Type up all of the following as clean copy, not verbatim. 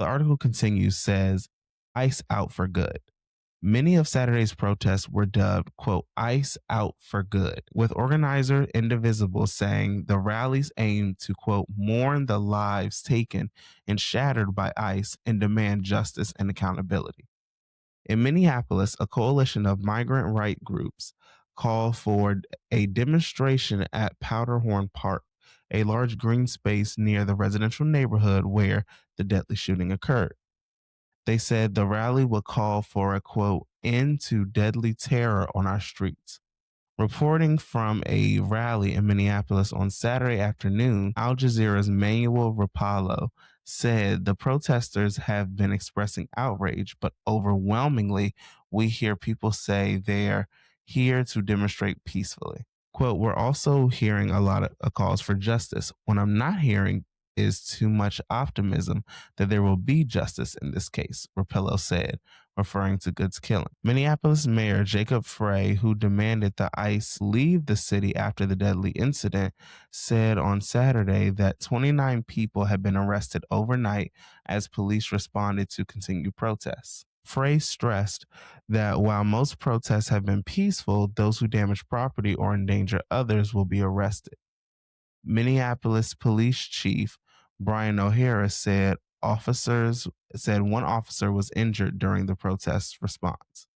The article continues, says, ICE out for good. Many of Saturday's protests were dubbed, quote, ICE out for good, with organizer Indivisible saying the rallies aim to, quote, mourn the lives taken and shattered by ICE and demand justice and accountability. In Minneapolis, a coalition of migrant right groups called for a demonstration at Powderhorn Park, a large green space near the residential neighborhood where the deadly shooting occurred. They said the rally would call for a quote, end to deadly terror on our streets. Reporting from a rally in Minneapolis on Saturday afternoon, Al Jazeera's Manuel Rapallo said the protesters have been expressing outrage, but overwhelmingly, we hear people say they're here to demonstrate peacefully. Quote, we're also hearing a lot of calls for justice. What I'm not hearing is too much optimism that there will be justice in this case, Rapallo said, referring to Good's killing. Minneapolis Mayor Jacob Frey, who demanded the ICE leave the city after the deadly incident, said on Saturday that 29 people had been arrested overnight as police responded to continued protests. Frey stressed that while most protests have been peaceful, those who damage property or endanger others will be arrested. Minneapolis Police Chief Brian O'Hara said one officer was injured during the protest response.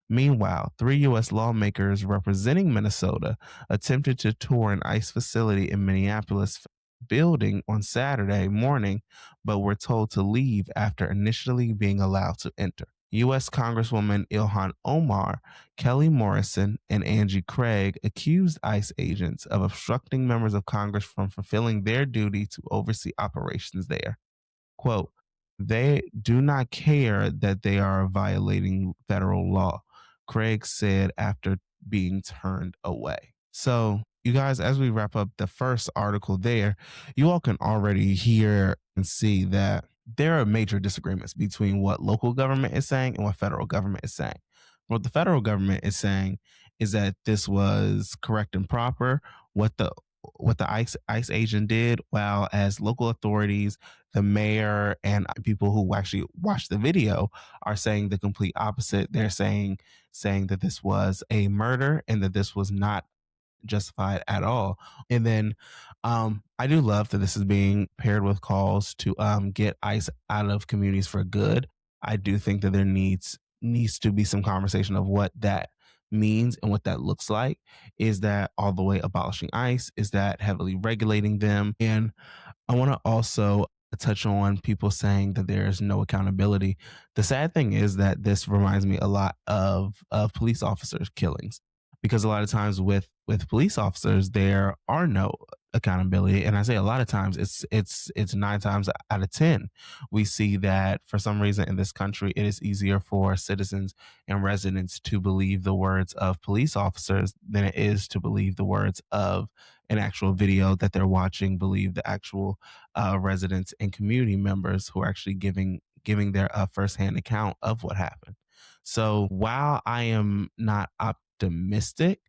Meanwhile, three U.S. lawmakers representing Minnesota attempted to tour an ICE facility in Minneapolis building on Saturday morning, but were told to leave after initially being allowed to enter. U.S. Congresswoman Ilhan Omar, Kelly Morrison, and Angie Craig accused ICE agents of obstructing members of Congress from fulfilling their duty to oversee operations there. Quote, they do not care that they are violating federal law, Craig said after being turned away. So, you guys, as we wrap up the first article there, you all can already hear and see that there are major disagreements between what local government is saying and what federal government is saying. What the federal government is saying is that this was correct and proper. What the ICE agent did, while as local authorities, the mayor, and people who actually watched the video are saying the complete opposite. They're saying that this was a murder and that this was not justified at all. And then I do love that this is being paired with calls to get ICE out of communities for good. I do think that there needs to be some conversation of what that means and what that looks like. Is that all the way abolishing ICE? Is that heavily regulating them? And I want to also touch on people saying that there is no accountability. The sad thing is that this reminds me a lot of police officers killings, because a lot of times with police officers there are no accountability, and I say a lot of times, it's 9 times out of 10 we see that for some reason in this country it is easier for citizens and residents to believe the words of police officers than it is to believe the words of an actual video that they're watching, believe the actual residents and community members who are actually giving their firsthand account of what happened. So while I am not optimistic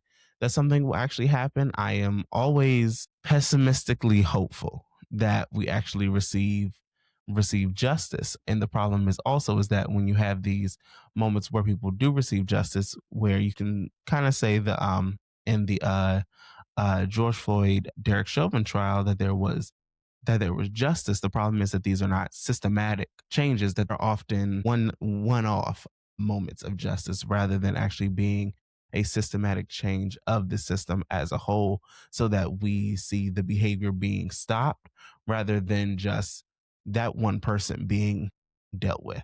that something will actually happen, I am always pessimistically hopeful that we actually receive justice. And the problem is also is that when you have these moments where people do receive justice, where you can kind of say the in the George Floyd Derek Chauvin trial that there was justice. The problem is that these are not systematic changes, that are often one off moments of justice rather than actually being a systematic change of the system as a whole, so that we see the behavior being stopped rather than just that one person being dealt with.